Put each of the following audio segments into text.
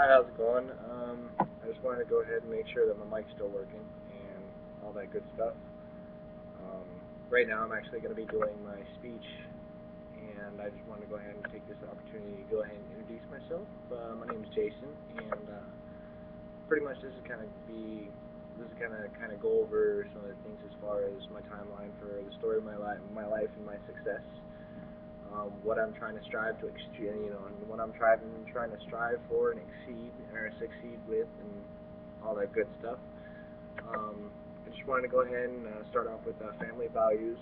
Hi, how's it going? I just wanted to go ahead and make sure that my mic's still working and all that good stuff. Um, right now, I'm actually going to be doing my speech, and I just wanted to go ahead and take this opportunity to go ahead and introduce myself. My name is Jason, and pretty much this is kind of go over some of the things as far as my timeline for the story of my life and my success. What I'm trying to strive to and what I'm trying to strive for and exceed or succeed with, and all that good stuff. I just wanted to go ahead and start off with family values.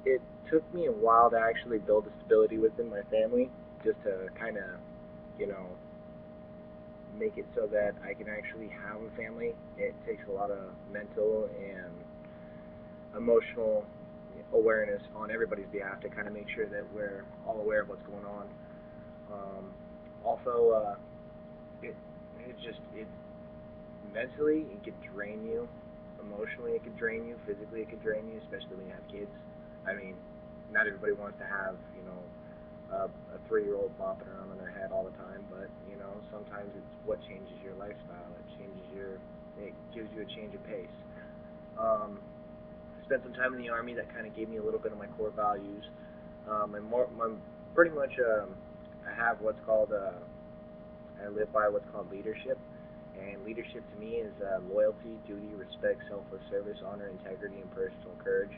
It took me a while to actually build a stability within my family, just to kind of, you know, make it so that I can actually have a family. It takes a lot of mental and emotional awareness on everybody's behalf to kind of make sure that we're all aware of what's going on. Um, also, it it mentally it could drain you, emotionally it could drain you, physically it could drain you, especially when you have kids. I mean, not everybody wants to have a 3-year-old bopping around on their head all the time, but sometimes it's what changes your lifestyle. It gives you a change of pace. Um, Spent some time in the army that kind of gave me a little bit of my core values. I'm pretty much I have what's called I live by what's called leadership, and leadership to me is loyalty, duty, respect, selfless service, honor, integrity, and personal courage.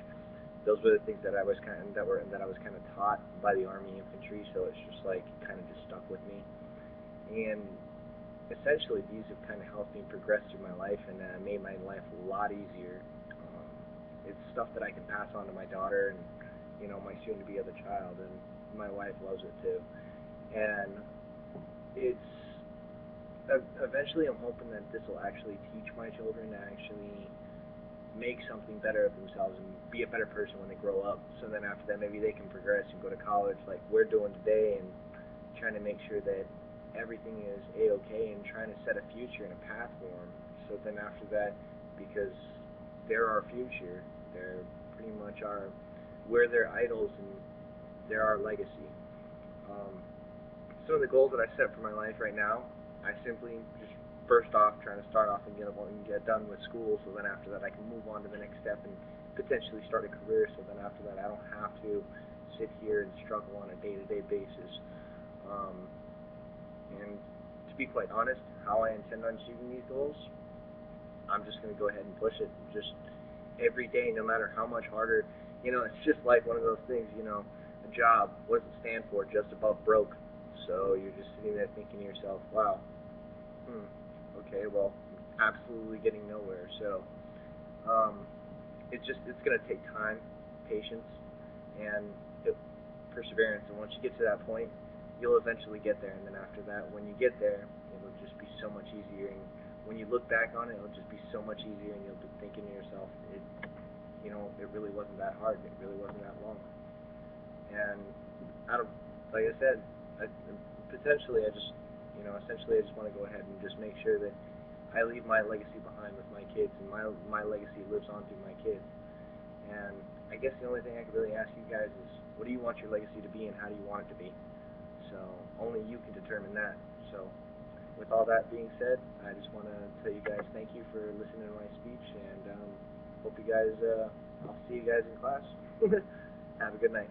Those were the things that I was kind of taught by the Army infantry, so it's just like kind of just stuck with me. And essentially, these have kind of helped me progress through my life and made my life a lot easier. Um, it's stuff that I can pass on to my daughter and my soon-to-be other child, and my wife loves it too. And it's eventually I'm hoping that this will actually teach my children to actually make something better of themselves and be a better person when they grow up. So then after that, maybe they can progress and go to college like we're doing today, and trying to make sure that everything is a-okay and trying to set a future and a path for them. So then after that, because they're our future, they're pretty much we're their idols and they're our legacy. Um, some of the goals that I set for my life right now, I simply just first off trying to start off and get done with school, so then after that I can move on to the next step and potentially start a career. So then after that I don't have to sit here and struggle on a day-to-day basis. Um, and to be quite honest, how I intend on achieving these goals, I'm just going to go ahead and push it. Just every day, no matter how much harder. It's just like one of those things. A job. What does it stand for? Just above broke. So you're just sitting there thinking to yourself, wow, okay, well, absolutely getting nowhere. So um, it's going to take time, patience, and perseverance. And once you get to that point, you'll eventually get there. And then after that, when you get there, it'll just be so much easier. And when you look back on it, it'll just be so much easier. And you'll be thinking to yourself, it really wasn't that hard. It really wasn't that long. And out of, like I said, I, potentially, essentially, I just want to go ahead and just make sure that I leave my legacy behind with my kids, and my legacy lives on through my kids. And I guess the only thing I could really ask you guys is, what do you want your legacy to be, and how do you want it to be? So only you can determine that. So with all that being said, I just want to tell you guys thank you for listening to my speech, and hope you guys. I'll see you guys in class. Have a good night.